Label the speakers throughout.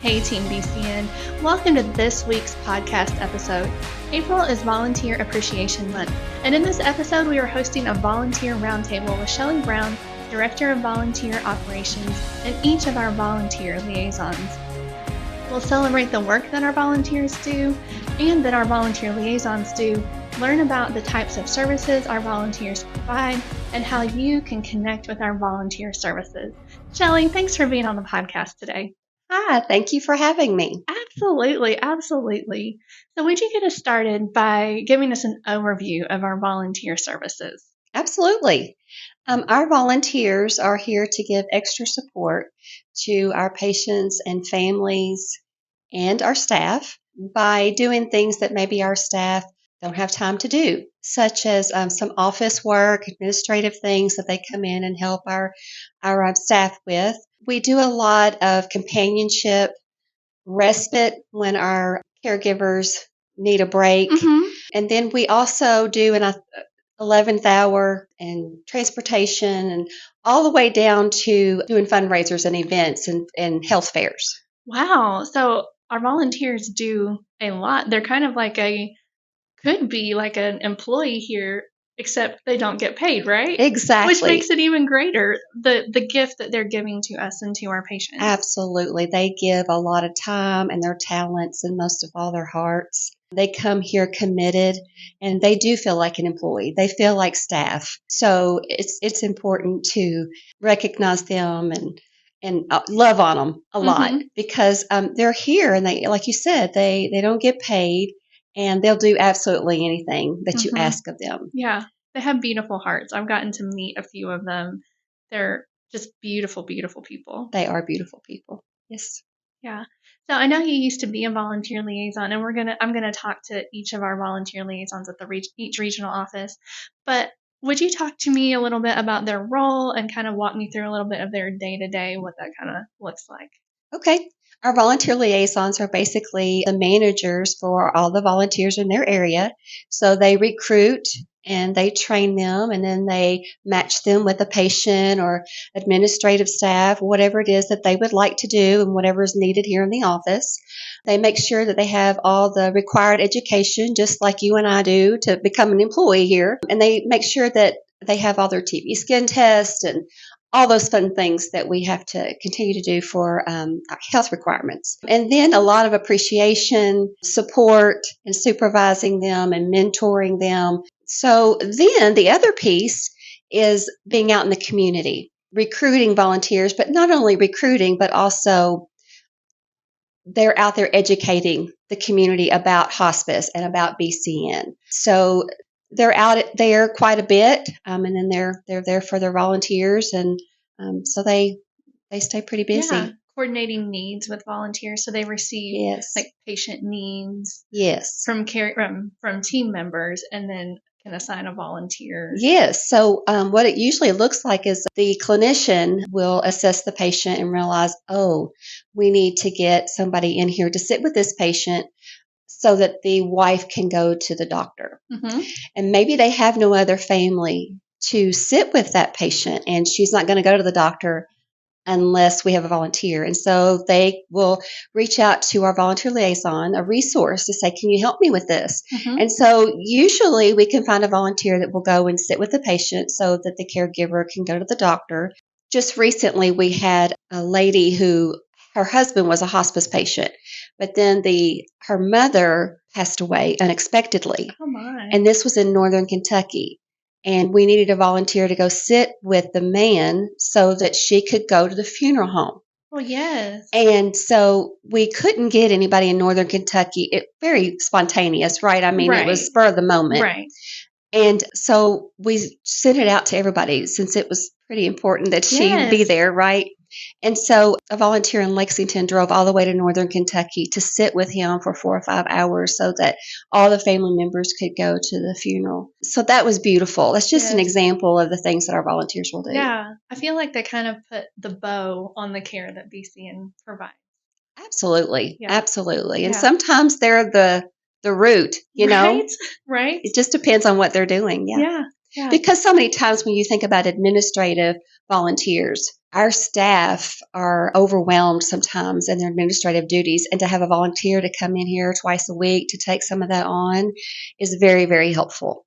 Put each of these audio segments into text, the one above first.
Speaker 1: Hey Team BCN, welcome to this week's podcast episode. April is Volunteer Appreciation Month, and in this episode we are hosting a volunteer roundtable with Shellie Brown, Director of Volunteer Operations, and each of our volunteer liaisons. We'll celebrate the work that our volunteers do and that our volunteer liaisons do, learn about the types of services our volunteers provide, and how you can connect with our volunteer services. Shellie, thanks for being on the podcast today.
Speaker 2: Hi, thank you for having me.
Speaker 1: Absolutely. So would you get us started by giving us an overview of our volunteer services?
Speaker 2: Absolutely. Our volunteers are here to give extra support to our patients and families and our staff by doing things that maybe our staff don't have time to do, such as some office work, administrative things that they come in and help our staff with. We do a lot of companionship, respite when our caregivers need a break. And then we also do an 11th hour and transportation and all the way down to doing fundraisers and events and health fairs.
Speaker 1: Wow. So our volunteers do a lot. They're kind of could be like an employee here, except they don't get paid, right?
Speaker 2: Exactly.
Speaker 1: Which makes it even greater, the gift that they're giving to us and to our patients.
Speaker 2: Absolutely. They give a lot of time and their talents and most of all their hearts. They come here committed and they do feel like an employee. They feel like staff. So it's important to recognize them and love on them a lot because they're here and they, like you said, they don't get paid. And they'll do absolutely anything that you ask of them.
Speaker 1: Yeah, they have beautiful hearts. I've gotten to meet a few of them. They're just beautiful people.
Speaker 2: They are beautiful people. Yes.
Speaker 1: Yeah. So I know you used to be a volunteer liaison, and I'm gonna talk to each of our volunteer liaisons at each regional office. But would you talk to me a little bit about their role and kind of walk me through a little bit of their day-to-day, what that kind of looks like?
Speaker 2: Okay. Our volunteer liaisons are basically the managers for all the volunteers in their area. So they recruit and they train them and then they match them with a patient or administrative staff, whatever it is that they would like to do and whatever is needed here in the office. They make sure that they have all the required education, just like you and I do, to become an employee here. And they make sure that they have all their TB skin tests and all those fun things that we have to continue to do for our health requirements. And then a lot of appreciation, support, and supervising them and mentoring them. So then the other piece is being out in the community, recruiting volunteers, but not only recruiting, but also they're out there educating the community about hospice and about BCN. So they're out there quite a bit, and then they're there for their volunteers, and so they stay pretty busy.
Speaker 1: Yeah, coordinating needs with volunteers, so they receive patient needs from team members, and then can assign a volunteer.
Speaker 2: Yes. So what it usually looks like is the clinician will assess the patient and realize, we need to get somebody in here to sit with this patient so that the wife can go to the doctor. And maybe they have no other family to sit with that patient, and she's not going to go to the doctor unless we have a volunteer. And so they will reach out to our volunteer liaison, a resource, to say, can you help me with this? And so usually we can find a volunteer that will go and sit with the patient so that the caregiver can go to the doctor. Just recently we had a lady who her husband was a hospice patient, but then her mother passed away unexpectedly.
Speaker 1: Oh my.
Speaker 2: And this was in northern Kentucky. And we needed a volunteer to go sit with the man so that she could go to the funeral home.
Speaker 1: Well, yes.
Speaker 2: And so we couldn't get anybody in northern Kentucky. Very spontaneous, right? I mean, It was spur of the moment.
Speaker 1: Right.
Speaker 2: And so we sent it out to everybody since it was pretty important that she be there, right? And so a volunteer in Lexington drove all the way to northern Kentucky to sit with him for 4 or 5 hours so that all the family members could go to the funeral. So that was beautiful. That's just an example of the things that our volunteers will do.
Speaker 1: Yeah. I feel like they kind of put the bow on the care that BCN provides.
Speaker 2: Absolutely. Yeah. Absolutely. And sometimes they're the root, you know?
Speaker 1: Right.
Speaker 2: It just depends on what they're doing.
Speaker 1: Yeah. Yeah,
Speaker 2: Because so many times when you think about administrative volunteers, our staff are overwhelmed sometimes in their administrative duties, and to have a volunteer to come in here twice a week to take some of that on is very, very helpful.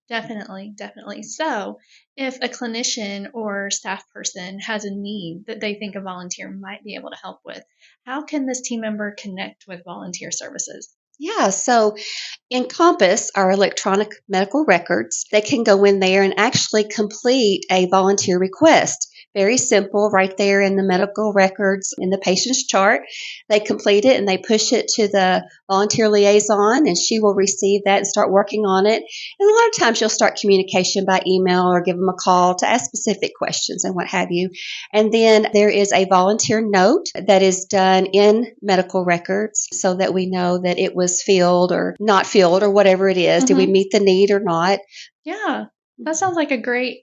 Speaker 1: definitely, definitely. So, if a clinician or staff person has a need that they think a volunteer might be able to help with, how can this team member connect with volunteer services?
Speaker 2: Yeah, so Encompass our electronic medical records. They can go in there and actually complete a volunteer request. Very simple, right there in the medical records in the patient's chart. They complete it and they push it to the volunteer liaison, and she will receive that and start working on it. And a lot of times you'll start communication by email or give them a call to ask specific questions and what have you. And then there is a volunteer note that is done in medical records so that we know that it was filled or not filled or whatever it is. Did we
Speaker 1: Mm-hmm.
Speaker 2: meet the need or not?
Speaker 1: Yeah, that sounds like a great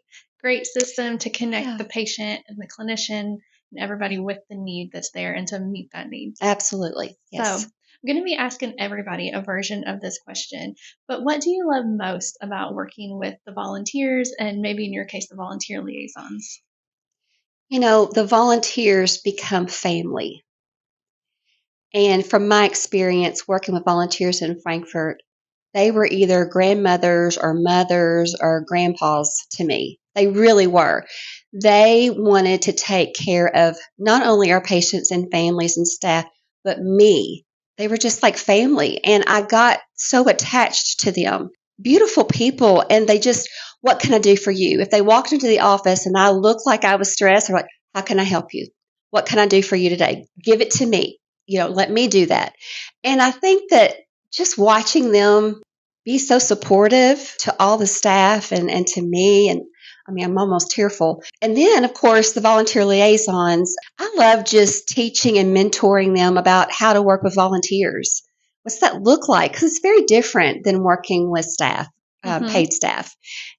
Speaker 1: system to connect
Speaker 2: Yeah,
Speaker 1: the patient and the clinician and everybody with the need that's there and to meet that need.
Speaker 2: absolutely.
Speaker 1: So,
Speaker 2: Yes.
Speaker 1: I'm going to be asking everybody a version of this question, but what do you love most about working with the volunteers and maybe in your case, the volunteer liaisons?
Speaker 2: You know, the volunteers become family. And from my experience working with volunteers in Frankfurt, they were either grandmothers or mothers or grandpas to me. They really were. They wanted to take care of not only our patients and families and staff, but me. They were just like family. And I got so attached to them. Beautiful people. And they just, what can I do for you? If they walked into the office and I looked like I was stressed, they're like, how can I help you? What can I do for you today? Give it to me. Let me do that. And I think that just watching them be so supportive to all the staff and to me, and I mean, I'm almost tearful. And then, of course, the volunteer liaisons. I love just teaching and mentoring them about how to work with volunteers. What's that look like? Because it's very different than working with staff,
Speaker 1: Mm-hmm.
Speaker 2: paid staff.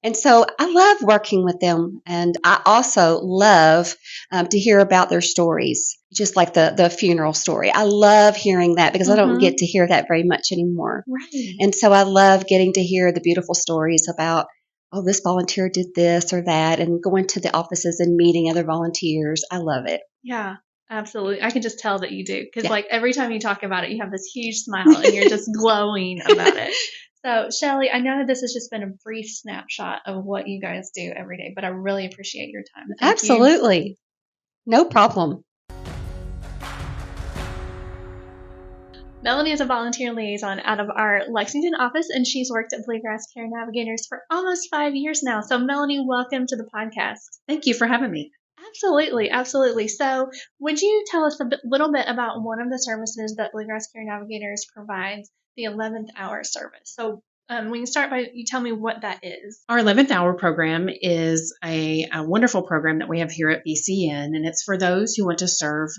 Speaker 2: And so I love working with them. And I also love to hear about their stories, just like the funeral story. I love hearing that because I don't
Speaker 1: Mm-hmm.
Speaker 2: get to hear that very much anymore.
Speaker 1: Right.
Speaker 2: And so I love getting to hear the beautiful stories about, oh, this volunteer did this or that, and going to the offices and meeting other volunteers. I love it.
Speaker 1: Yeah, absolutely. I can just tell that you do because,
Speaker 2: Yeah.
Speaker 1: like, every time you talk about it, you have this huge smile and you're just glowing about it. So, Shellie, I know this has just been a brief snapshot of what you guys do every day, but I really appreciate your time. Thank you.
Speaker 2: Absolutely. No problem.
Speaker 1: Melanie is a volunteer liaison out of our Lexington office, and she's worked at Bluegrass Care Navigators for almost 5 years now. So, Melanie, welcome to the podcast.
Speaker 3: Thank you for having me.
Speaker 1: Absolutely, absolutely. So, would you tell us a little bit about one of the services that Bluegrass Care Navigators provides, the 11th hour service? So, we can start by you tell me what that is.
Speaker 3: Our 11th hour program is a wonderful program that we have here at BCN, and it's for those who want to serve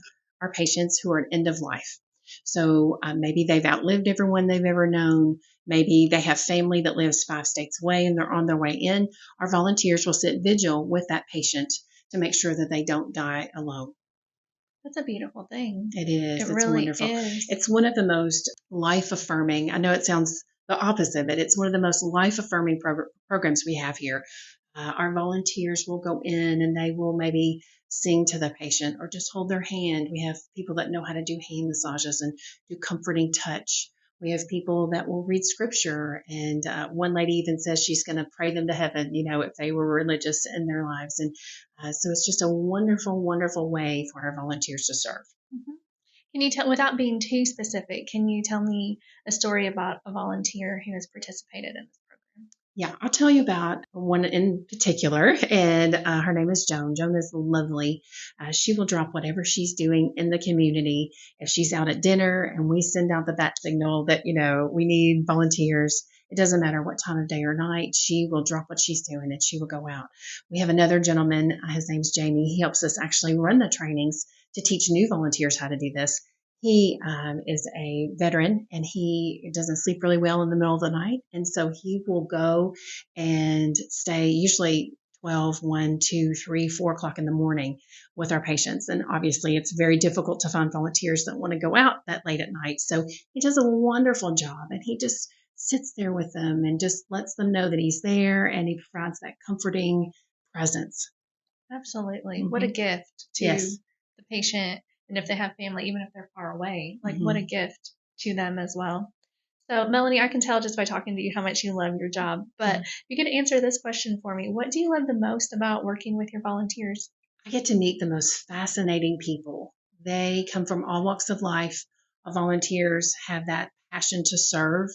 Speaker 3: our patients who are at end of life. So maybe they've outlived everyone they've ever known. Maybe they have family that lives 5 states away and they're on their way in. Our volunteers will sit vigil with that patient to make sure that they don't die alone.
Speaker 1: That's a beautiful thing.
Speaker 3: It is.
Speaker 1: It
Speaker 3: It's
Speaker 1: really
Speaker 3: wonderful.
Speaker 1: is.
Speaker 3: It's one of the most life affirming. I know it sounds the opposite, but it's one of the most life affirming programs we have here. Our volunteers will go in and they will maybe sing to the patient or just hold their hand. We have people that know how to do hand massages and do comforting touch. We have people that will read scripture, and one lady even says she's going to pray them to heaven, if they were religious in their lives. And so it's just a wonderful, wonderful way for our volunteers to serve.
Speaker 1: Mhm. Can you tell, without being too specific, can you tell me a story about a volunteer who has participated in this program?
Speaker 3: Yeah, I'll tell you about one in particular, and her name is Joan. Joan is lovely. She will drop whatever she's doing in the community. If she's out at dinner and we send out the bat signal that, we need volunteers, it doesn't matter what time of day or night, she will drop what she's doing and she will go out. We have another gentleman, his name's Jamie. He helps us actually run the trainings to teach new volunteers how to do this. He is a veteran and he doesn't sleep really well in the middle of the night. And so he will go and stay usually 12, 1, 2, 3, 4 o'clock in the morning with our patients. And obviously it's very difficult to find volunteers that want to go out that late at night. So he does a wonderful job and he just sits there with them and just lets them know that he's there, and he provides that comforting presence.
Speaker 1: Absolutely.
Speaker 3: Mm-hmm.
Speaker 1: What a gift to
Speaker 3: Yes.
Speaker 1: the patient. And if they have family, even if they're far away, like
Speaker 3: Mm-hmm.
Speaker 1: what a gift to them as well. So, Melanie, I can tell just by talking to you how much you love your job. But you can answer this question for me. What do you love the most about working with your volunteers?
Speaker 3: I get to meet the most fascinating people. They come from all walks of life. Our volunteers have that passion to serve,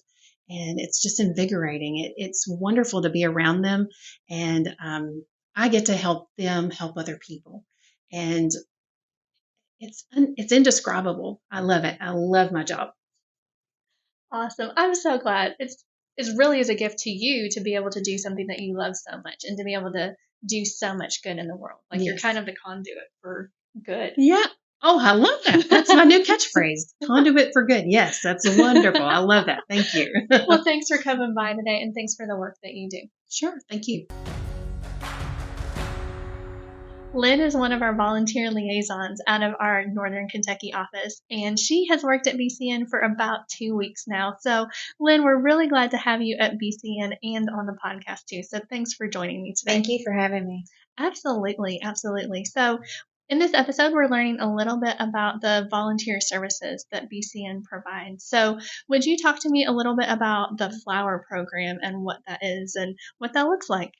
Speaker 3: and it's just invigorating. It's wonderful to be around them, and I get to help them help other people, and it's indescribable. I love it. I love my job.
Speaker 1: Awesome. I'm so glad. It's really is a gift to you to be able to do something that you love so much and to be able to do so much good in the world. Like you're
Speaker 3: Yes.
Speaker 1: kind of the conduit for good.
Speaker 3: Yeah. Oh, I love that. That's my new catchphrase. Conduit for good. Yes, that's wonderful. I love that. Thank you.
Speaker 1: Well, thanks for coming by today and thanks for the work that you do.
Speaker 3: Sure. Thank you.
Speaker 1: Lynn is one of our volunteer liaisons out of our Northern Kentucky office, and she has worked at BCN for about 2 weeks now. So, Lynn, we're really glad to have you at BCN and on the podcast too. So, thanks for joining me today.
Speaker 4: Thank you for having me.
Speaker 1: Absolutely, absolutely. So, in this episode, we're learning a little bit about the volunteer services that BCN provides. So, would you talk to me a little bit about the flower program and what that is and what that looks like?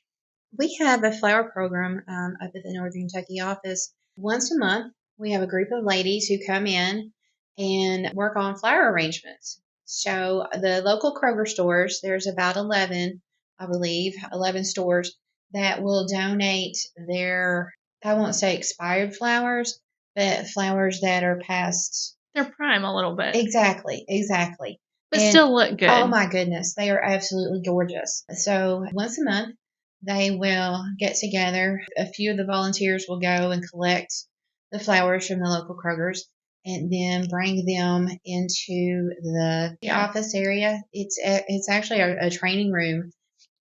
Speaker 4: We have a flower program up at the Northern Kentucky office. Once a month, we have a group of ladies who come in and work on flower arrangements. So the local Kroger stores, there's about 11, I believe, 11 stores that will donate their, I won't say expired flowers, but flowers that are past.
Speaker 1: They're prime a little bit.
Speaker 4: Exactly.
Speaker 1: But
Speaker 4: And
Speaker 1: still look good.
Speaker 4: Oh my goodness, they are absolutely gorgeous. So once a month, they will get together. A few of the volunteers will go and collect the flowers from the local Krogers and then bring them into the office area. It's actually a training room.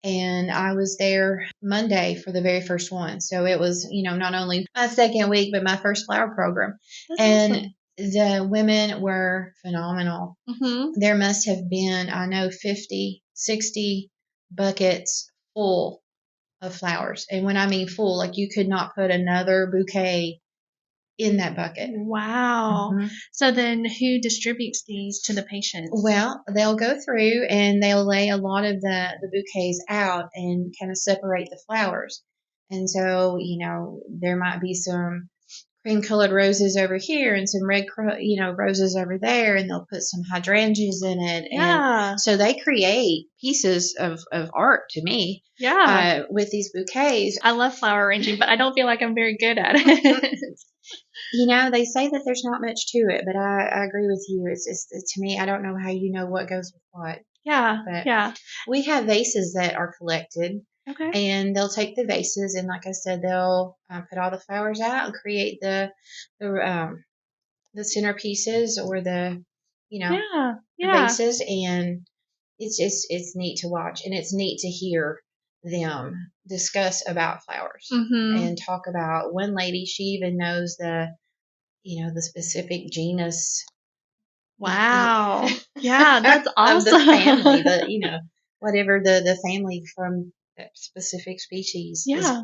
Speaker 4: And I was there Monday for the very first one. So it was, not only my second week, but my first flower program.
Speaker 1: That's
Speaker 4: and
Speaker 1: awesome.
Speaker 4: The women were phenomenal.
Speaker 1: Mm-hmm.
Speaker 4: There must have been, I know, 50, 60 buckets full of flowers. And when I mean full, like you could not put another bouquet in that bucket.
Speaker 1: Wow.
Speaker 4: Mm-hmm.
Speaker 1: So then who distributes these to the patients?
Speaker 4: Well, they'll go through and they'll lay a lot of the bouquets out and kind of separate the flowers. And so, there might be some cream colored roses over here and some red, roses over there, and they'll put some hydrangeas in it.
Speaker 1: Yeah.
Speaker 4: And so they create pieces of art to me.
Speaker 1: Yeah.
Speaker 4: With these bouquets.
Speaker 1: I love flower arranging, but I don't feel like I'm very good at it.
Speaker 4: They say that there's not much to it, but I agree with you. It's to me, I don't know how you know what goes with what.
Speaker 1: Yeah.
Speaker 4: But
Speaker 1: yeah.
Speaker 4: We have vases that are collected.
Speaker 1: Okay.
Speaker 4: And they'll take the vases and, like I said, they'll put all the flowers out and create the centerpieces or the vases, and it's neat to watch, and it's neat to hear them discuss about flowers and talk about one lady. She even knows the specific genus.
Speaker 1: Wow. Yeah, that's awesome.
Speaker 4: Of the family, whatever the family from that specific species.
Speaker 1: Yeah.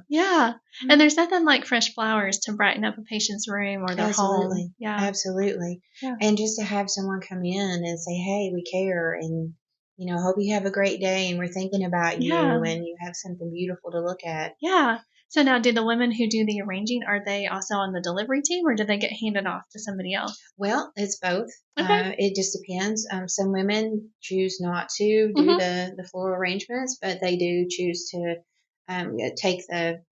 Speaker 1: Yeah. And there's nothing like fresh flowers to brighten up a patient's room or their home. Yeah.
Speaker 4: Absolutely.
Speaker 1: Yeah.
Speaker 4: And just to have someone come in and say, hey, we care, and, hope you have a great day, and we're thinking about you, and you have something beautiful to look at.
Speaker 1: Yeah. So now, do the women who do the arranging, are they also on the delivery team, or do they get handed off to somebody else?
Speaker 4: Well, it's both.
Speaker 1: Okay.
Speaker 4: It just depends. Some women choose not to do the floral arrangements, but they do choose to take the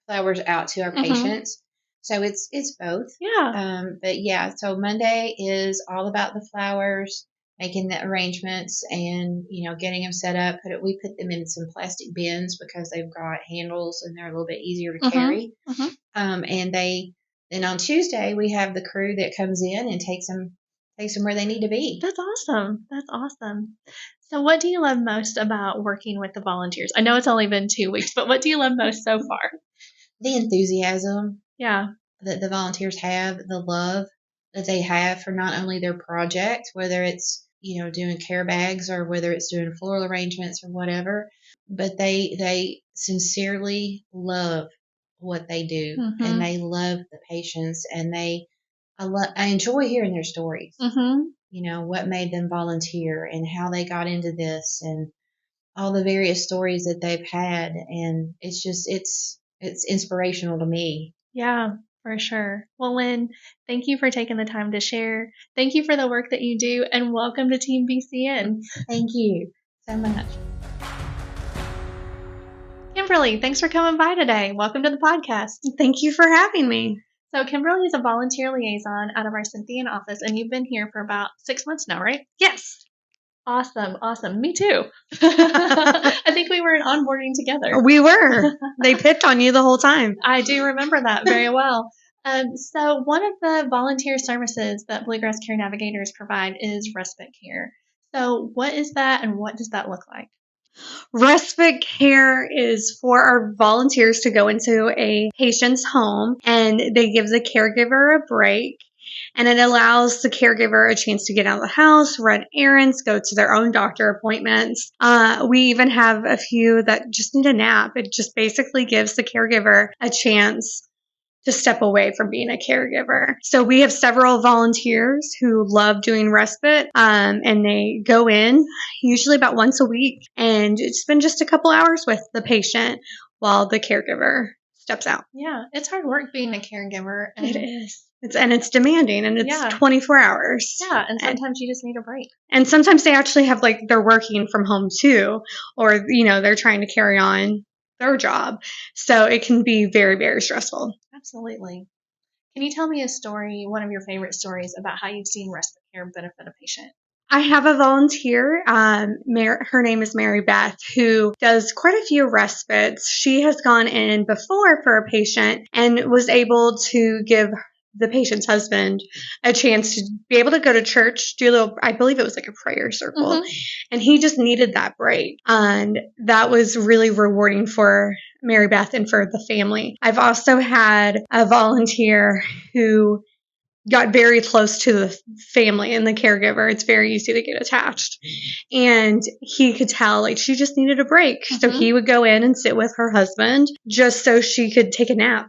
Speaker 4: flowers out to our patients. So it's both.
Speaker 1: Yeah.
Speaker 4: But yeah, so Monday is all about the flowers, making the arrangements, and getting them set up. We put them in some plastic bins because they've got handles and they're a little bit easier to carry. And then on Tuesday we have the crew that comes in and takes them where they need to be.
Speaker 1: That's awesome. That's awesome. So what do you love most about working with the volunteers? I know it's only been 2 weeks, but what do you love most so far?
Speaker 4: The enthusiasm.
Speaker 1: Yeah.
Speaker 4: That the volunteers have, the love that they have for not only their project, whether it's doing care bags or whether it's doing floral arrangements or whatever. But they sincerely love what they do,
Speaker 1: Mm-hmm.
Speaker 4: and they love the patients, and I enjoy hearing their stories.
Speaker 1: Mm-hmm.
Speaker 4: What made them volunteer and how they got into this and all the various stories that they've had. And it's inspirational to me.
Speaker 1: Yeah, for sure. Well, Lynn, thank you for taking the time to share. Thank you for the work that you do, and welcome to Team BCN.
Speaker 4: Thank you so much.
Speaker 1: Kimberly, thanks for coming by today. Welcome to the podcast.
Speaker 5: Thank you for having me.
Speaker 1: So, Kimberly is a volunteer liaison out of our Cynthian office, and you've been here for about 6 months now, right?
Speaker 5: Yes.
Speaker 1: Awesome. Me too. I think we were in onboarding together.
Speaker 5: We were. They picked on you the whole time.
Speaker 1: I do remember that very well. So one of the volunteer services that Bluegrass Care Navigators provide is respite care. So what is that, and what does that look like?
Speaker 5: Respite care is for our volunteers to go into a patient's home, and they give the caregiver a break, and it allows the caregiver a chance to get out of the house, run errands, go to their own doctor appointments. We even have a few that just need a nap. It just basically gives the caregiver a chance to step away from being a caregiver. So we have several volunteers who love doing respite, and they go in usually about once a week and spend just a couple hours with the patient while the caregiver steps out.
Speaker 1: Yeah, it's hard work being a caregiver. And
Speaker 5: It is. It's demanding, and it's 24 hours.
Speaker 1: Yeah, and sometimes you just need a break.
Speaker 5: And sometimes they actually have, they're working from home too, or, they're trying to carry on their job. So it can be very, very stressful.
Speaker 1: Absolutely. Can you tell me a story, one of your favorite stories, about how you've seen respite care benefit a patient?
Speaker 5: I have a volunteer, her name is Mary Beth, who does quite a few respites. She has gone in before for a patient and was able to give the patient's husband a chance to be able to go to church, do a little, I believe it was like a prayer circle, and he just needed that break. And that was really rewarding for Mary Beth and for the family. I've also had a volunteer who got very close to the family and the caregiver. It's very easy to get attached. And he could tell, she just needed a break. So he would go in and sit with her husband just so she could take a nap.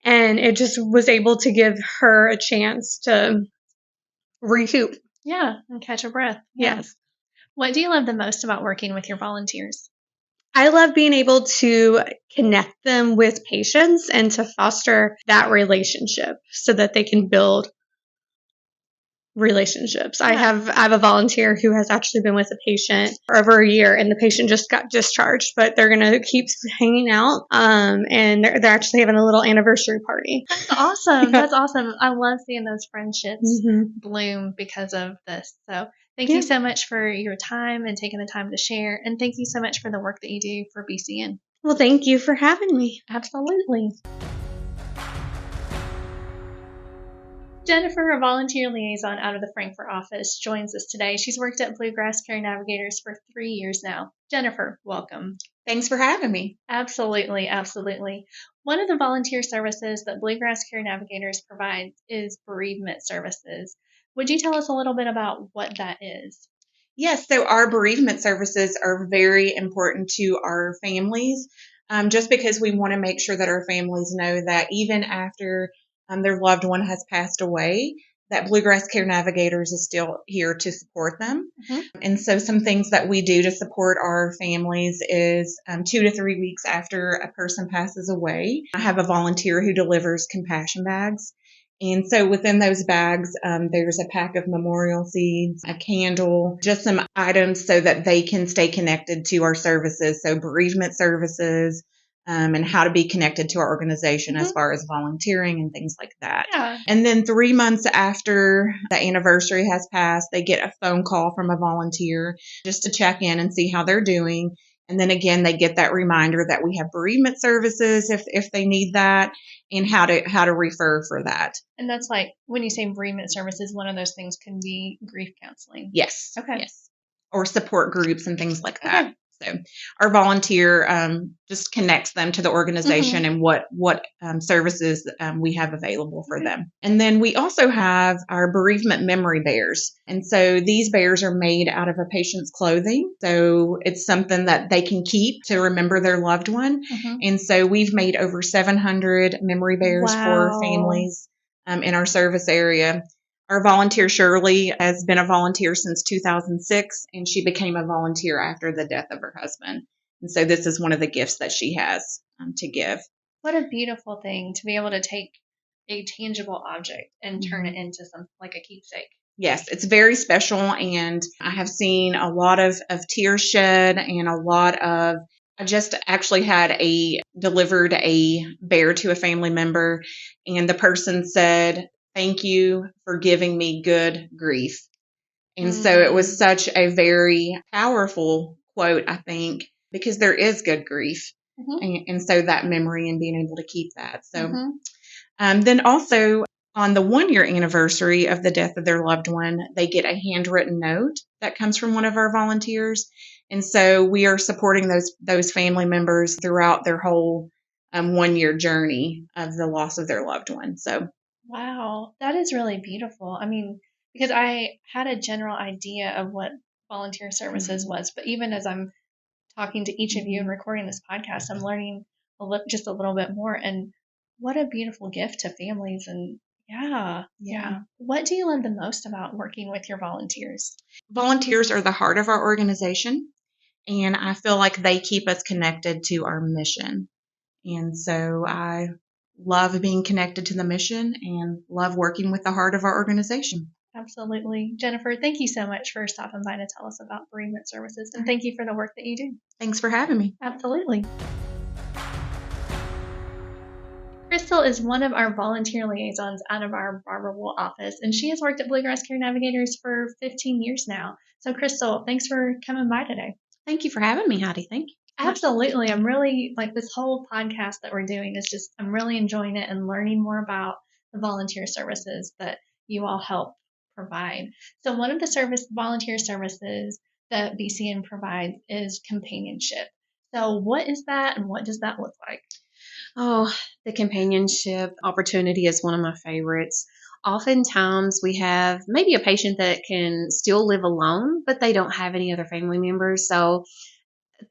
Speaker 5: And it just was able to give her a chance to recoup.
Speaker 1: Yeah, and catch a breath.
Speaker 5: Yes.
Speaker 1: What do you love the most about working with your volunteers?
Speaker 5: I love being able to connect them with patients and to foster that relationship so that they can build relationships.
Speaker 1: Yeah.
Speaker 5: I have a volunteer who has actually been with a patient for over a year, and the patient just got discharged, but they're going to keep hanging out, and they're actually having a little anniversary party.
Speaker 1: That's awesome. That's awesome. I love seeing those friendships bloom because of this. So thank you so much for your time and taking the time to share, and thank you so much for the work that you do for BCN.
Speaker 5: Well, thank you for having me.
Speaker 1: Absolutely. Jennifer, a volunteer liaison out of the Frankfort office, joins us today. She's worked at Bluegrass Care Navigators for 3 years now. Jennifer, welcome.
Speaker 6: Thanks for having me.
Speaker 1: Absolutely. One of the volunteer services that Bluegrass Care Navigators provides is bereavement services. Would you tell us a little bit about what that is?
Speaker 6: Yes, so our bereavement services are very important to our families, just because we want to make sure that our families know that even after their loved one has passed away, that Bluegrass Care Navigators is still here to support them. And so some things that we do to support our families is 2 to 3 weeks after a person passes away, I have a volunteer who delivers compassion bags. And so within those bags, there's a pack of memorial seeds, a candle, just some items so that they can stay connected to our services. So bereavement services, and how to be connected to our organization as far as volunteering and things like that.
Speaker 1: Yeah.
Speaker 6: And then 3 months after the anniversary has passed, they get a phone call from a volunteer just to check in and see how they're doing. And then again, they get that reminder that we have bereavement services if they need that, and how to refer for that.
Speaker 1: And that's like, when you say bereavement services, one of those things can be grief counseling.
Speaker 6: Yes.
Speaker 1: Okay.
Speaker 6: Yes. Or support groups and things like that.
Speaker 1: Okay.
Speaker 6: So our volunteer just connects them to the organization and what services we have available for them. And then we also have our bereavement memory bears. And so these bears are made out of a patient's clothing. So it's something that they can keep to remember their loved one. And so we've made over 700 memory bears for families in our service area. Our volunteer, Shirley, has been a volunteer since 2006, and she became a volunteer after the death of her husband. And so this is one of the gifts that she has to give.
Speaker 1: What a beautiful thing to be able to take a tangible object and turn it into something like a keepsake.
Speaker 6: Yes, it's very special, and I have seen a lot of tears shed and a lot of I just actually delivered a bear to a family member, and the person said, "Thank you for giving me good grief." And so it was such a very powerful quote, I think, because there is good grief. And so that memory and being able to keep that. So then also on the 1-year anniversary of the death of their loved one, they get a handwritten note that comes from one of our volunteers. And so we are supporting those family members throughout their whole 1-year journey of the loss of their loved one. So
Speaker 1: wow, that is really beautiful. I mean, because I had a general idea of what volunteer services was, but even as I'm talking to each of you and recording this podcast, I'm learning just a little bit more. And what a beautiful gift to families. And yeah. What do you love the most about working with your volunteers?
Speaker 6: Volunteers are the heart of our organization, and I feel like they keep us connected to our mission. And so I love being connected to the mission and love working with the heart of our organization.
Speaker 1: Absolutely. Jennifer, thank you so much for stopping by to tell us about bereavement services, and thank you for the work that you do.
Speaker 6: Thanks for having me.
Speaker 1: Absolutely. Crystal is one of our volunteer liaisons out of our Barberville office, and she has worked at Bluegrass Care Navigators for 15 years now. So, Crystal, thanks for coming by today.
Speaker 3: Thank you for having me, Heidi. Thank you.
Speaker 1: Absolutely. I'm really, this whole podcast that we're doing is I'm really enjoying it and learning more about the volunteer services that you all help provide. So one of the volunteer services that VCN provides is companionship. So what is that and what does that look like?
Speaker 3: Oh, the companionship opportunity is one of my favorites. Oftentimes we have maybe a patient that can still live alone, but they don't have any other family members. So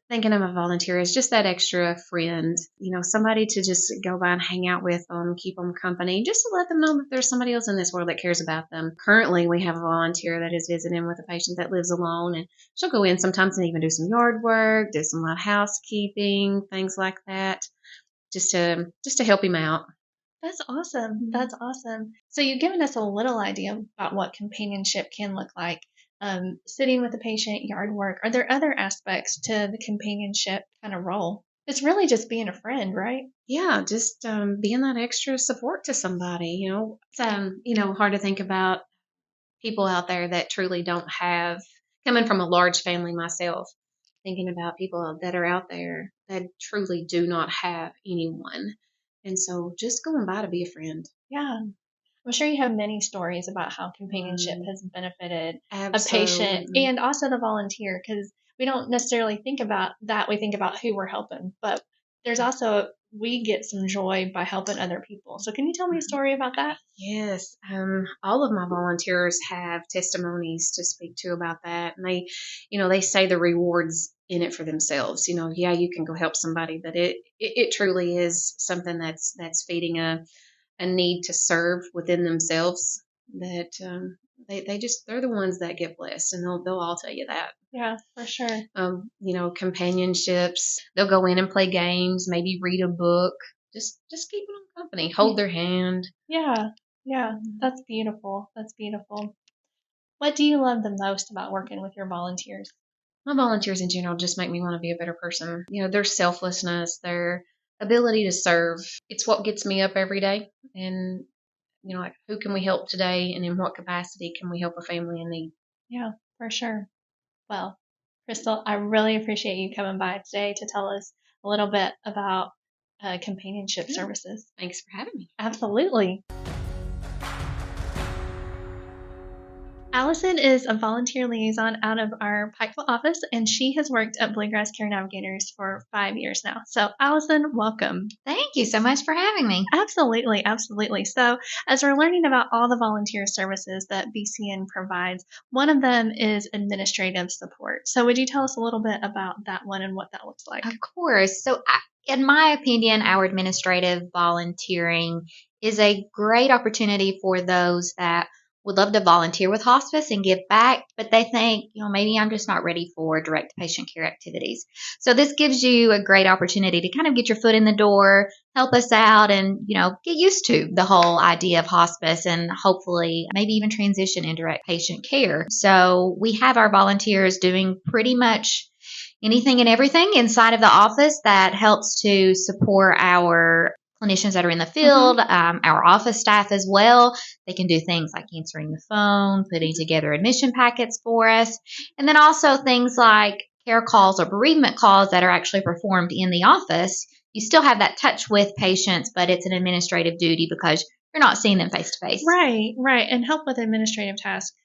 Speaker 3: thinking of a volunteer as just that extra friend, somebody to just go by and hang out with them, keep them company, just to let them know that there's somebody else in this world that cares about them. Currently, we have a volunteer that is visiting with a patient that lives alone, and she'll go in sometimes and even do some yard work, do some light housekeeping, things like that, just to help him out.
Speaker 1: That's awesome. That's awesome. So you've given us a little idea about what companionship can look like. Sitting with the patient, yard work. Are there other aspects to the companionship kind of role? It's really just being a friend, right?
Speaker 3: Yeah, just being that extra support to somebody. It's hard to think about people out there that truly don't have. Coming from a large family myself, thinking about people that are out there that truly do not have anyone, and so just going by to be a friend.
Speaker 1: Yeah. I'm sure you have many stories about how companionship has benefited
Speaker 3: Absolutely.
Speaker 1: a patient and also the volunteer, because we don't necessarily think about that. We think about who we're helping, but there's also, we get some joy by helping other people. So can you tell me a story about that?
Speaker 3: Yes. All of my volunteers have testimonies to speak to about that. And they say the rewards in it for themselves. Yeah, you can go help somebody, but it truly is something that's feeding a need to serve within themselves, that they're the ones that get blessed, and they'll all tell you that.
Speaker 1: Yeah, for sure.
Speaker 3: Companionships, they'll go in and play games, maybe read a book, just keeping them company, hold their hand.
Speaker 1: Yeah, that's beautiful. That's beautiful. What do you love the most about working with your volunteers?
Speaker 3: My volunteers in general just make me want to be a better person. Their selflessness, their ability to serve, it's what gets me up every day. And, who can we help today, and in what capacity can we help a family in need?
Speaker 1: Yeah, for sure. Well, Crystal, I really appreciate you coming by today to tell us a little bit about companionship services.
Speaker 3: Thanks for having me.
Speaker 1: Absolutely. Allison is a volunteer liaison out of our Pikeville office, and she has worked at Bluegrass Care Navigators for 5 years now. So, Allison, welcome.
Speaker 7: Thank you so much for having me.
Speaker 1: Absolutely, absolutely. So, as we're learning about all the volunteer services that BCN provides, one of them is administrative support. So, would you tell us a little bit about that one and what that looks like?
Speaker 7: Of course. So, in my opinion, our administrative volunteering is a great opportunity for those that would love to volunteer with hospice and give back, but they think, maybe I'm just not ready for direct patient care activities. So this gives you a great opportunity to kind of get your foot in the door, help us out, and, get used to the whole idea of hospice and hopefully maybe even transition in direct patient care. So we have our volunteers doing pretty much anything and everything inside of the office that helps to support our clinicians that are in the field, our office staff as well. They can do things like answering the phone, putting together admission packets for us, and then also things like care calls or bereavement calls that are actually performed in the office. You still have that touch with patients, but it's an administrative duty because you're not seeing them face to face.
Speaker 1: Right. And help with administrative tasks.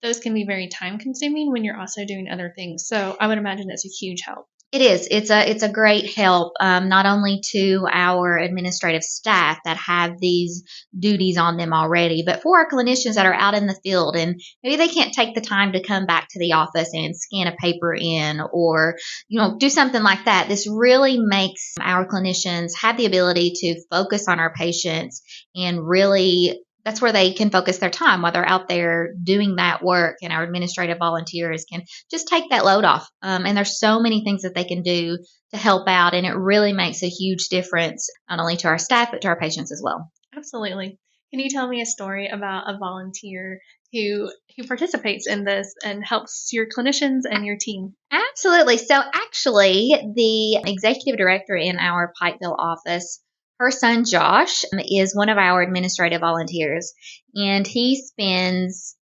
Speaker 1: Those can be very time consuming when you're also doing other things. So I would imagine it's a huge help.
Speaker 7: It is. It's a great help, not only to our administrative staff that have these duties on them already, but for our clinicians that are out in the field and maybe they can't take the time to come back to the office and scan a paper in or, do something like that. This really makes our clinicians have the ability to focus on our patients and really that's where they can focus their time while they're out there doing that work. And our administrative volunteers can just take that load off. And there's so many things that they can do to help out. And it really makes a huge difference, not only to our staff, but to our patients as well.
Speaker 1: Absolutely. Can you tell me a story about a volunteer who participates in this and helps your clinicians and your team?
Speaker 7: Absolutely. So actually, the executive director in our Pikeville office, her son, Josh, is one of our administrative volunteers, and he spends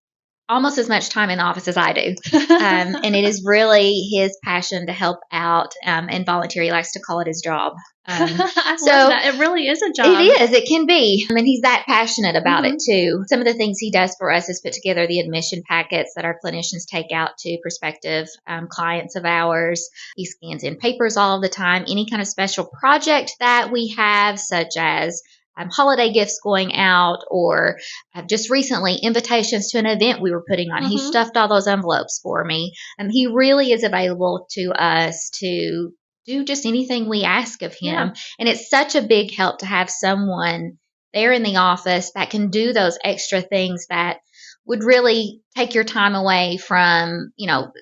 Speaker 7: almost as much time in the office as I do. And it is really his passion to help out and volunteer. He likes to call it his job.
Speaker 1: I love that. It really is a job.
Speaker 7: It is. It can be. And he's that passionate about it too. Some of the things he does for us is put together the admission packets that our clinicians take out to prospective clients of ours. He scans in papers all the time. Any kind of special project that we have, such as holiday gifts going out or just recently invitations to an event we were putting on. He stuffed all those envelopes for me. He really is available to us to do just anything we ask of him. Yeah. And it's such a big help to have someone there in the office that can do those extra things that would really take your time away from,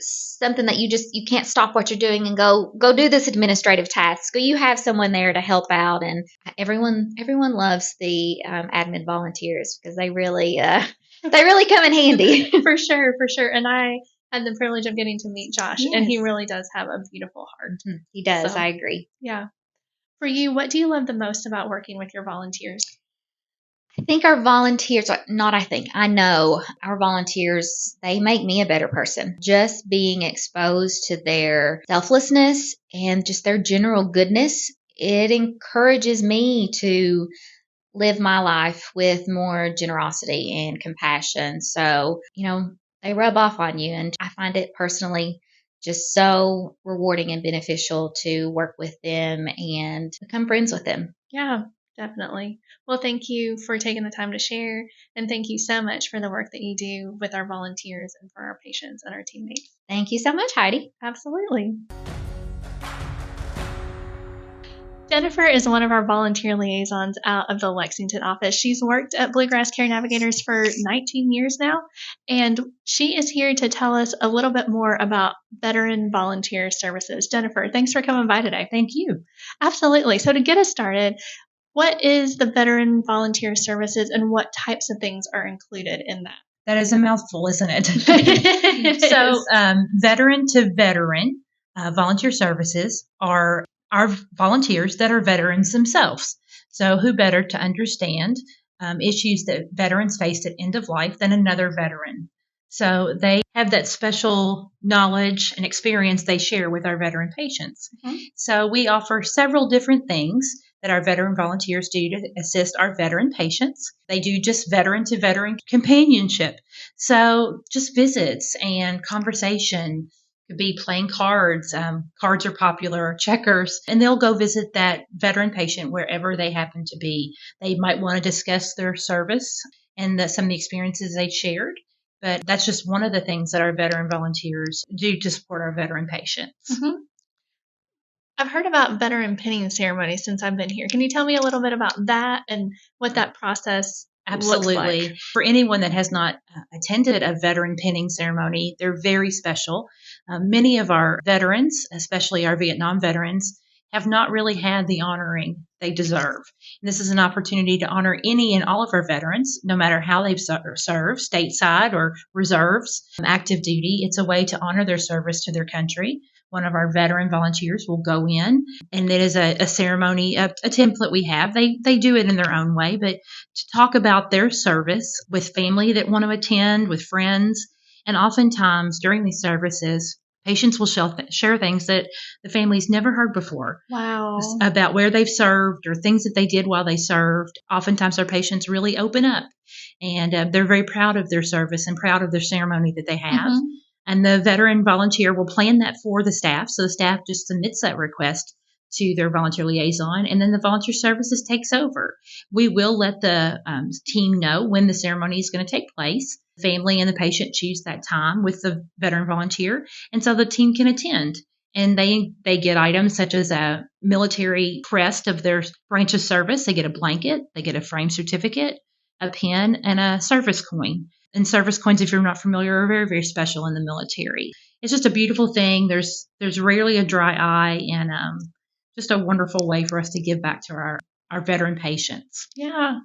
Speaker 7: something that you can't stop what you're doing and go do this administrative task. So you have someone there to help out, and everyone loves the admin volunteers because they really come in handy.
Speaker 1: For sure. And I had the privilege of getting to meet Josh, and he really does have a beautiful heart.
Speaker 7: He does. So, I agree.
Speaker 1: Yeah. For you, what do you love the most about working with your volunteers?
Speaker 7: I know our volunteers, they make me a better person. Just being exposed to their selflessness and just their general goodness, it encourages me to live my life with more generosity and compassion. So, they rub off on you, and I find it personally just so rewarding and beneficial to work with them and become friends with them.
Speaker 1: Yeah. Definitely. Well, thank you for taking the time to share, and thank you so much for the work that you do with our volunteers and for our patients and our teammates.
Speaker 7: Thank you so much, Heidi.
Speaker 1: Absolutely. Jennifer is one of our volunteer liaisons out of the Lexington office. She's worked at Bluegrass Care Navigators for 19 years now, and she is here to tell us a little bit more about veteran volunteer services. Jennifer, thanks for coming by today.
Speaker 8: Thank you.
Speaker 1: Absolutely. So to get us started, what is the veteran volunteer services and what types of things are included in that?
Speaker 8: That is a mouthful, isn't it? So veteran to veteran volunteer services are our volunteers that are veterans themselves. So who better to understand issues that veterans face at end of life than another veteran? So they have that special knowledge and experience they share with our veteran patients. So we offer several different things that our veteran volunteers do to assist our veteran patients. They do just veteran to veteran companionship. So just visits and conversation. Could be playing cards. Cards are popular, checkers, and they'll go visit that veteran patient wherever they happen to be. They might want to discuss their service and some of the experiences they shared. But that's just one of the things that our veteran volunteers do to support our veteran patients.
Speaker 1: Mm-hmm. I've heard about veteran pinning ceremonies since I've been here. Can you tell me a little bit about that and what that process
Speaker 8: Absolutely.
Speaker 1: looks like?
Speaker 8: For anyone that has not attended a veteran pinning ceremony, they're very special. Many of our veterans, especially our Vietnam veterans, have not really had the honoring they deserve. And this is an opportunity to honor any and all of our veterans, no matter how they've served, stateside or reserves, active duty. It's a way to honor their service to their country. One of our veteran volunteers will go in, and it is a ceremony, a template we have. They do it in their own way, but to talk about their service with family that want to attend, with friends. And oftentimes during these services, patients will share things that the family's never heard before.
Speaker 1: Wow.
Speaker 8: About where they've served or things that they did while they served. Oftentimes our patients really open up, and they're very proud of their service and proud of their ceremony that they have. Mm-hmm. And the veteran volunteer will plan that for the staff. So the staff just submits that request to their volunteer liaison, and then the volunteer services takes over. We will let the team know when the ceremony is going to take place. The family and the patient choose that time with the veteran volunteer, and so the team can attend. And they get items such as a military crest of their branch of service. They get a blanket, they get a frame certificate, a pin, and a service coin. And service coins, if you're not familiar, are very, very special in the military. It's just a beautiful thing. There's rarely a dry eye, and just a wonderful way for us to give back to our veteran patients.
Speaker 1: Yeah.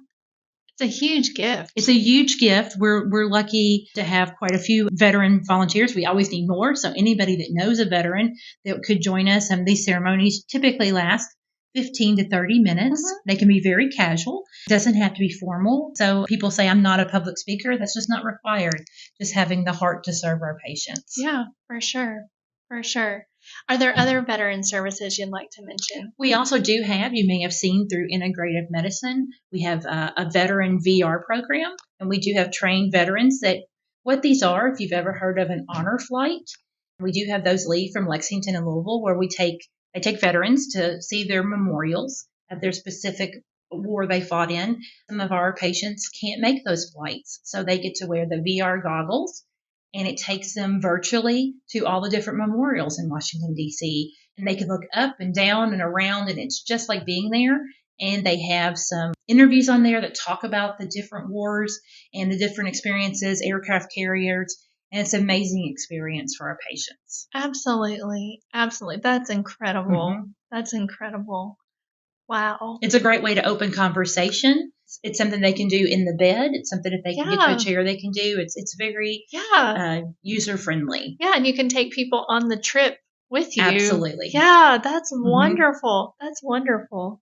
Speaker 1: It's a huge gift.
Speaker 8: It's a huge gift. We're lucky to have quite a few veteran volunteers. We always need more. So anybody that knows a veteran that could join us, and these ceremonies typically last 15 to 30 minutes. Mm-hmm. They can be very casual. It doesn't have to be formal. So people say, I'm not a public speaker. That's just not required. Just having the heart to serve our patients.
Speaker 1: Yeah, for sure. For sure. Are there other veteran services you'd like to mention?
Speaker 8: We also do have, you may have seen through Integrative Medicine, we have a veteran VR program, and we do have trained veterans that what these are, if you've ever heard of an honor flight, we do have those leave from Lexington and Louisville where they take veterans to see their memorials of their specific war they fought in. Some of our patients can't make those flights, so they get to wear the VR goggles, and it takes them virtually to all the different memorials in Washington, D.C., and they can look up and down and around, and it's just like being there. And they have some interviews on there that talk about the different wars and the different experiences, aircraft carriers. And it's an amazing experience for our patients.
Speaker 1: Absolutely. Absolutely. That's incredible. Mm-hmm. That's incredible. Wow.
Speaker 8: It's a great way to open conversation. It's something they can do in the bed. It's something if they can get to a chair they can do. It's very user friendly.
Speaker 1: Yeah, and you can take people on the trip with you.
Speaker 8: Absolutely.
Speaker 1: Yeah, that's wonderful. That's wonderful.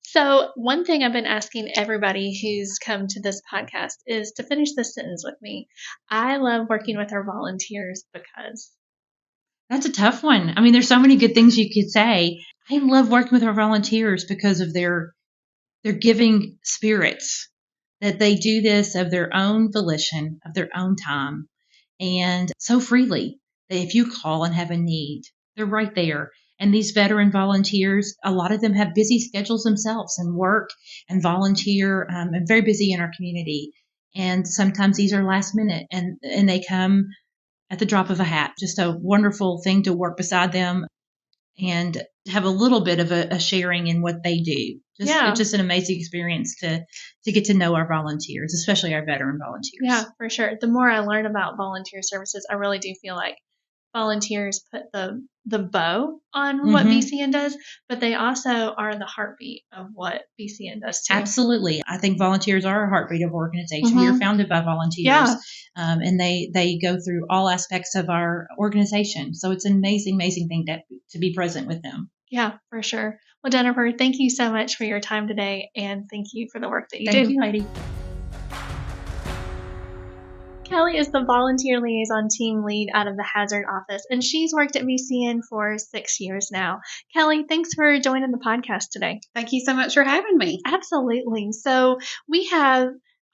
Speaker 1: So one thing I've been asking everybody who's come to this podcast is to finish this sentence with me. I love working with our volunteers because.
Speaker 8: That's a tough one. I mean, there's so many good things you could say. I love working with our volunteers because of their giving spirits, that they do this of their own volition, of their own time, and so freely that if you call and have a need, they're right there. And these veteran volunteers, a lot of them have busy schedules themselves and work and volunteer and very busy in our community. And sometimes these are last minute and they come at the drop of a hat. Just a wonderful thing to work beside them and have a little bit of a sharing in what they do. It's just an amazing experience to get to know our volunteers, especially our veteran volunteers.
Speaker 1: Yeah, for sure. The more I learn about volunteer services, I really do feel like volunteers put the bow on what VCN does, but they also are the heartbeat of what VCN does too.
Speaker 8: Absolutely. I think volunteers are a heartbeat of our organization. We are founded by volunteers, and they go through all aspects of our organization. So it's an amazing, amazing thing to be present with them.
Speaker 1: Yeah, for sure. Well, Jennifer, thank you so much for your time today, and thank you for the work that you do.
Speaker 8: Thank you, Heidi.
Speaker 1: Kelly is the volunteer liaison team lead out of the Hazard office, and she's worked at VCN for 6 years now. Kelly, thanks for joining the podcast today.
Speaker 3: Thank you so much for having me.
Speaker 1: Absolutely. So we have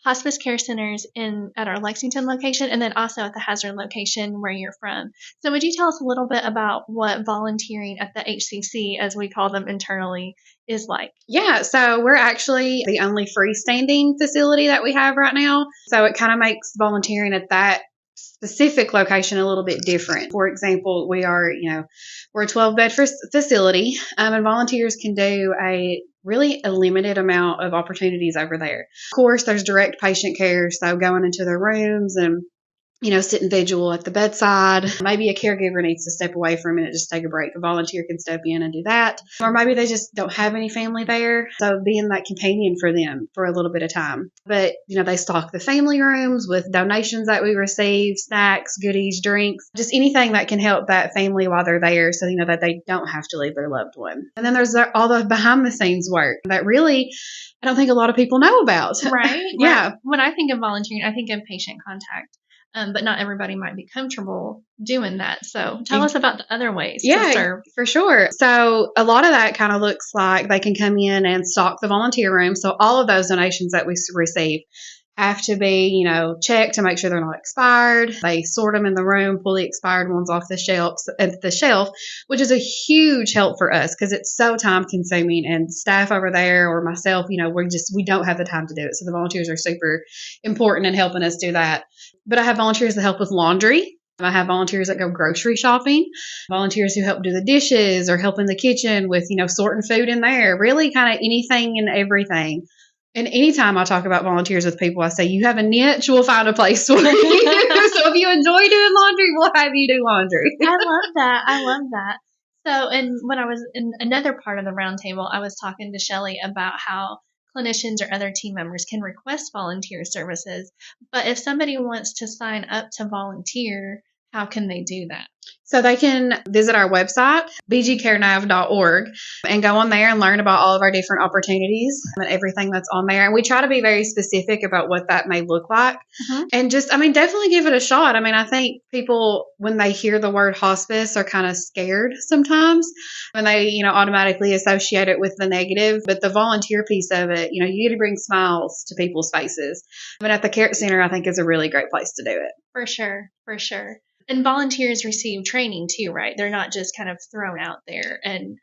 Speaker 1: hospice care centers at our Lexington location and then also at the Hazard location where you're from. So would you tell us a little bit about what volunteering at the HCC, as we call them internally, is like?
Speaker 3: Yeah, so we're actually the only freestanding facility that we have right now. So it kind of makes volunteering at that specific location a little bit different. For example, we're a 12-bed facility, and volunteers can do a limited amount of opportunities over there. Of course, there's direct patient care, so going into their rooms and sitting vigil at the bedside. Maybe a caregiver needs to step away for a minute, just take a break. A volunteer can step in and do that. Or maybe they just don't have any family there, so being that companion for them for a little bit of time. But, they stock the family rooms with donations that we receive, snacks, goodies, drinks, just anything that can help that family while they're there so, that they don't have to leave their loved one. And then there's all the behind the scenes work that really I don't think a lot of people know about.
Speaker 1: Right?
Speaker 3: Yeah.
Speaker 1: Right. When I think of volunteering, I think of patient contact. But not everybody might be comfortable doing that. So tell us about the other ways to serve.
Speaker 3: For sure. So a lot of that kind of looks like they can come in and stock the volunteer room. So all of those donations that we receive have to be, checked to make sure they're not expired. They sort them in the room, pull the expired ones off the shelf, which is a huge help for us because it's so time consuming, and staff over there or myself, we don't have the time to do it. So the volunteers are super important in helping us do that. But I have volunteers that help with laundry. I have volunteers that go grocery shopping, volunteers who help do the dishes or help in the kitchen with, sorting food in there, really kind of anything and everything. And anytime I talk about volunteers with people, I say, you have a niche, we'll find a place for you. So if you enjoy doing laundry, we'll have you do laundry.
Speaker 1: I love that. So, and when I was in another part of the roundtable, I was talking to Shellie about how clinicians or other team members can request volunteer services. But if somebody wants to sign up to volunteer, how can they do that?
Speaker 3: So they can visit our website, bgcarenav.org, and go on there and learn about all of our different opportunities and everything that's on there. And we try to be very specific about what that may look like. Mm-hmm. And just, definitely give it a shot. I think people, when they hear the word hospice, are kind of scared sometimes, and they, automatically associate it with the negative. But the volunteer piece of it, you get to bring smiles to people's faces. But at the care center, I think is a really great place to do it.
Speaker 1: For sure. And volunteers receive training too, right? They're not just kind of thrown out there and,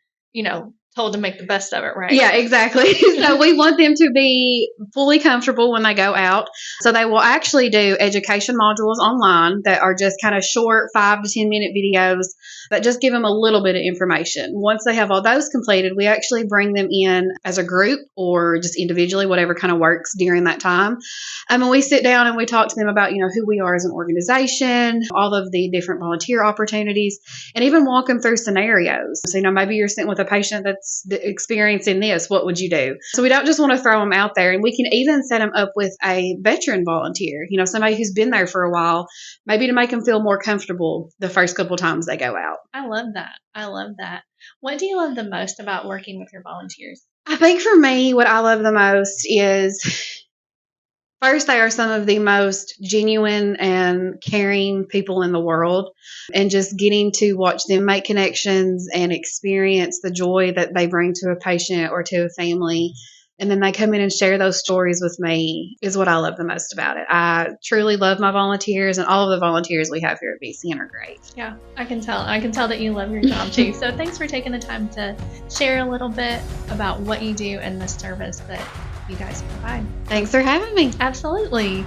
Speaker 1: told to make the best of it, right?
Speaker 3: Yeah, exactly. So we want them to be fully comfortable when they go out. So they will actually do education modules online that are just kind of short 5 to 10 minute videos that just give them a little bit of information. Once they have all those completed, we actually bring them in as a group or just individually, whatever kind of works during that time. And we sit down and we talk to them about, who we are as an organization, all of the different volunteer opportunities, and even walk them through scenarios. So, maybe you're sitting with a patient that's experiencing this, what would you do? So we don't just want to throw them out there, and we can even set them up with a veteran volunteer, somebody who's been there for a while, maybe to make them feel more comfortable the first couple times they go out.
Speaker 1: I love that. What do you love the most about working with your volunteers?
Speaker 3: I think for me, what I love the most is, first, they are some of the most genuine and caring people in the world, and just getting to watch them make connections and experience the joy that they bring to a patient or to a family. And then they come in and share those stories with me is what I love the most about it. I truly love my volunteers, and all of the volunteers we have here at VCN are great.
Speaker 1: Yeah, I can tell. I can tell that you love your job too. So thanks for taking the time to share a little bit about what you do and the service that you guys provide.
Speaker 3: Thanks for having me.
Speaker 1: Absolutely.